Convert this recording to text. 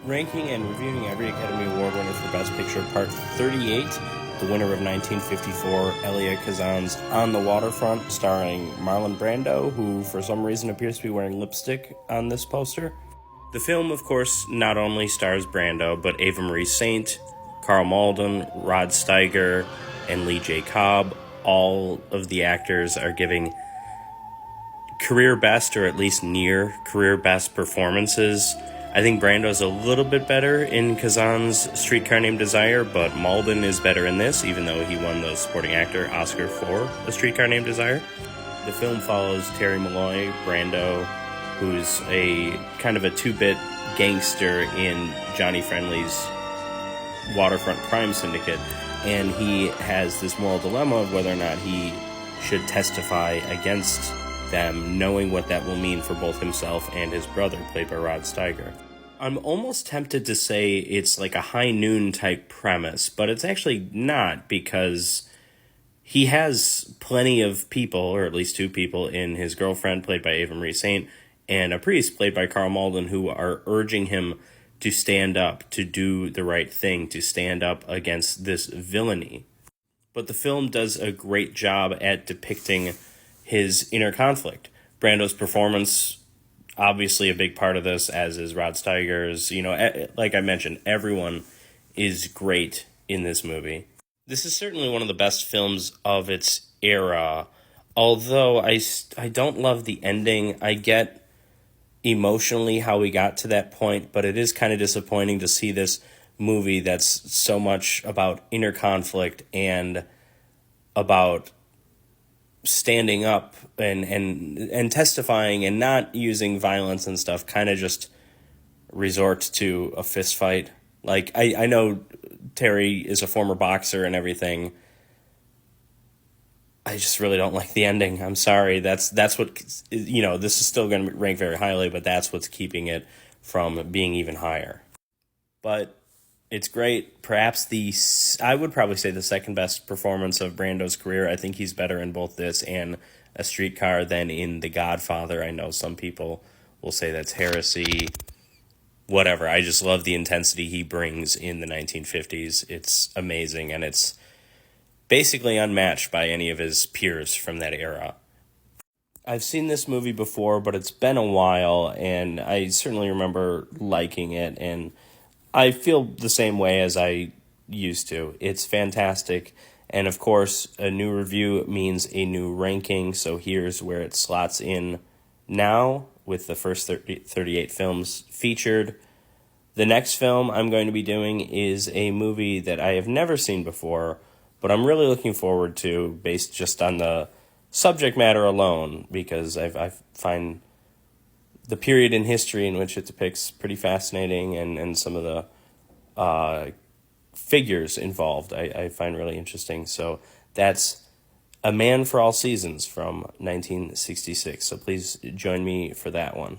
Ranking and reviewing every Academy Award winner for Best Picture, Part 38, the winner of 1954, Elia Kazan's On the Waterfront, starring Marlon Brando, who for some reason appears to be wearing lipstick on this poster. The film, of course, not only stars Brando, but Ava Marie Saint, Carl Malden, Rod Steiger, and Lee J. Cobb. All of the actors are giving career best, or at least near career best performances. I think Brando's a little bit better in Kazan's Streetcar Named Desire, but Malden is better in this, even though he won the supporting actor Oscar for A Streetcar Named Desire. The film follows Terry Malloy, Brando, who's a kind of a two-bit gangster in Johnny Friendly's Waterfront crime syndicate, and he has this moral dilemma of whether or not he should testify against them, knowing what that will mean for both himself and his brother, played by Rod Steiger. I'm almost tempted to say it's like a High Noon type premise, but it's actually not, because he has plenty of people, or at least two people, in his girlfriend, played by Ava Marie Saint, and a priest, played by Carl Malden, who are urging him to stand up, to do the right thing, to stand up against this villainy. But the film does a great job at depicting his inner conflict. Brando's performance, obviously a big part of this, as is Rod Steiger's. Like I mentioned, everyone is great in this movie. This is certainly one of the best films of its era, although I don't love the ending. I get emotionally how we got to that point, but it is kind of disappointing to see this movie that's so much about inner conflict and about standing up and testifying and not using violence and stuff, kind of just resort to a fist fight. Like, I know Terry is a former boxer and everything. I just really don't like the ending. I'm sorry. That's what, this is still going to rank very highly, but that's what's keeping it from being even higher. But it's great. Perhaps I would probably say the second best performance of Brando's career. I think he's better in both this and A Streetcar than in The Godfather. I know some people will say that's heresy. Whatever. I just love the intensity he brings in the 1950s. It's amazing, and it's basically unmatched by any of his peers from that era. I've seen this movie before, but it's been a while, and I certainly remember liking it, and I feel the same way as I used to. It's fantastic. And of course, a new review means a new ranking. So here's where it slots in now with the first 38 films featured. The next film I'm going to be doing is a movie that I have never seen before, but I'm really looking forward to, based just on the subject matter alone, because I find the period in history in which it depicts pretty fascinating, and some of the figures involved I find really interesting. So that's A Man for All Seasons from 1966. So please join me for that one.